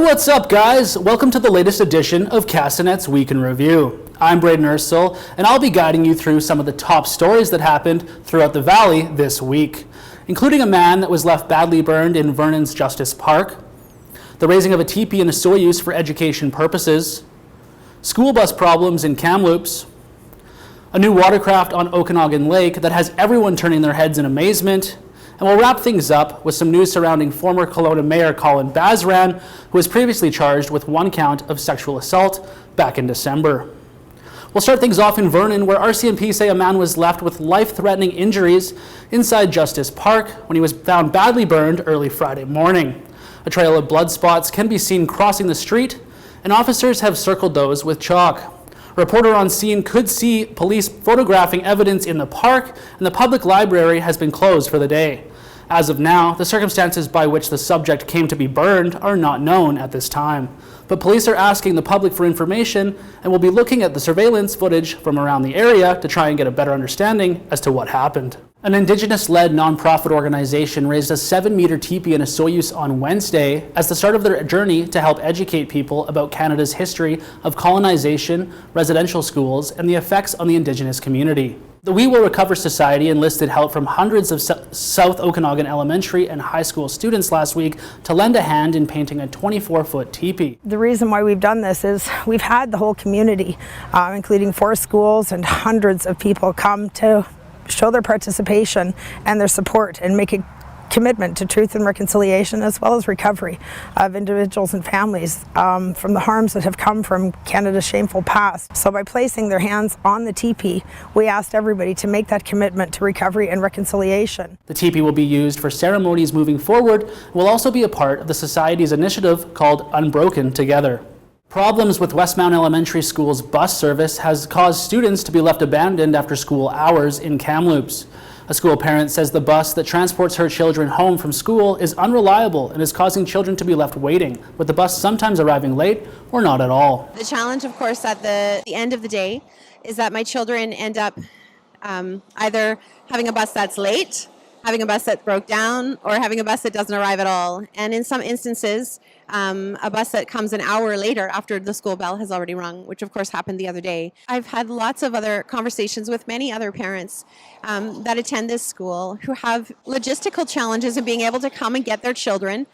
what's up, guys? Welcome to the latest edition of Castanet's Week in Review. I'm Braden Ursel, and I'll be guiding you through some of the top stories that happened throughout the Valley this week, including a man that was left badly burned in Vernon's Justice Park, the raising of a teepee in a soy use for education purposes, school bus problems in Kamloops, a new watercraft on Okanagan Lake that has everyone turning their heads in amazement, and we'll wrap things up with some news surrounding former Kelowna Mayor Colin Bazan, who was previously charged with 1 count of sexual assault back in December. We'll start things off in Vernon, where RCMP say a man was left with life-threatening injuries inside Justice Park when he was found badly burned early Friday morning. A trail of blood spots can be seen crossing the street, and officers have circled those with chalk. A reporter on scene could see police photographing evidence in the park, and the public library has been closed for the day. As of now, the circumstances by which the subject came to be burned are not known at this time. But police are asking the public for information and will be looking at the surveillance footage from around the area to try and get a better understanding as to what happened. An Indigenous-led nonprofit organization raised a 7-meter teepee in a Soyuz on Wednesday as the start of their journey to help educate people about Canada's history of colonization, residential schools, and the effects on the Indigenous community. The We Will Recover Society enlisted help from hundreds of South Okanagan elementary and high school students last week to lend a hand in painting a 24-foot teepee. The reason why we've done this is we've had the whole community, including 4 schools and hundreds of people, come to show their participation and their support and make a commitment to truth and reconciliation, as well as recovery of individuals and families from the harms that have come from Canada's shameful past. So by placing their hands on the teepee, we asked everybody to make that commitment to recovery and reconciliation. The teepee will be used for ceremonies moving forward and will also be a part of the Society's initiative called Unbroken Together. Problems with Westmount Elementary School's bus service has caused students to be left abandoned after school hours in Kamloops. A school parent says the bus that transports her children home from school is unreliable and is causing children to be left waiting, with the bus sometimes arriving late or not at all. The challenge, of course, at the end of the day is that my children end up either having a bus that's late, having a bus that broke down, or having a bus that doesn't arrive at all. And in some instances, a bus that comes an hour later after the school bell has already rung, which of course happened the other day. I've had lots of other conversations with many other parents that attend this school who have logistical challenges in being able to come and get their children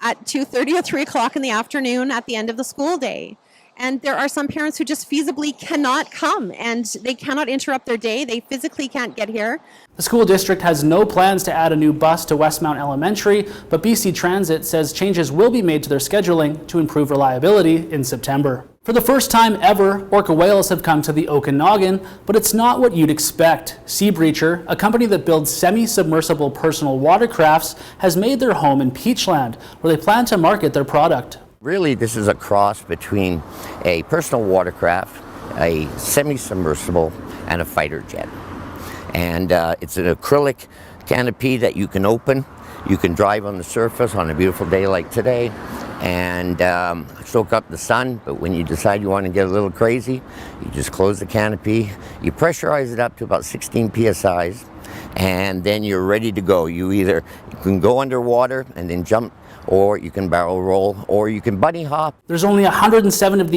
at 2:30 or 3 o'clock in the afternoon at the end of the school day. And there are some parents who just feasibly cannot come, and they cannot interrupt their day. They physically can't get here. The school district has no plans to add a new bus to Westmount Elementary, but BC Transit says changes will be made to their scheduling to improve reliability in September. For the first time ever, orca whales have come to the Okanagan, but it's not what you'd expect. Seabreacher, a company that builds semi-submersible personal watercrafts, has made their home in Peachland, where they plan to market their product. Really, this is a cross between a personal watercraft, a semi-submersible, and a fighter jet. And it's an acrylic canopy that you can open. You can drive on the surface on a beautiful day like today and soak up the sun. But when you decide you want to get a little crazy, you just close the canopy. You pressurize it up to about 16 psi's, and then you're ready to go. You can go underwater and then jump, or you can barrel roll, or you can bunny hop. There's only 107 of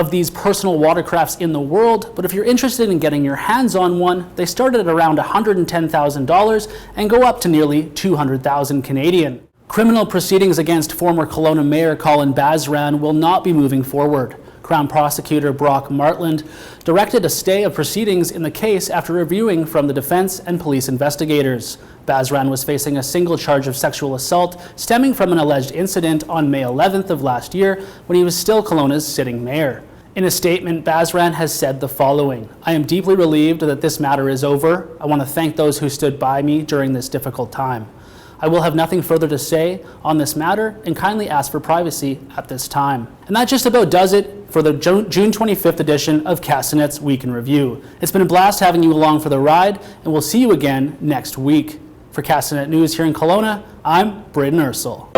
these personal watercrafts in the world, but if you're interested in getting your hands on one, they start at around $110,000 and go up to nearly 200,000 Canadian. Criminal proceedings against former Kelowna Mayor Colin Bazan will not be moving forward. Crown Prosecutor Brock Martland directed a stay of proceedings in the case after reviewing from the defense and police investigators. Bazan was facing a single charge of sexual assault stemming from an alleged incident on May 11th of last year when he was still Kelowna's sitting mayor. In a statement, Bazan has said the following: "I am deeply relieved that this matter is over. I want to thank those who stood by me during this difficult time. I will have nothing further to say on this matter and kindly ask for privacy at this time." And that just about does it for the June 25th edition of Castanet's Week in Review. It's been a blast having you along for the ride, and we'll see you again next week. For Castanet News here in Kelowna, I'm Braden Ursel.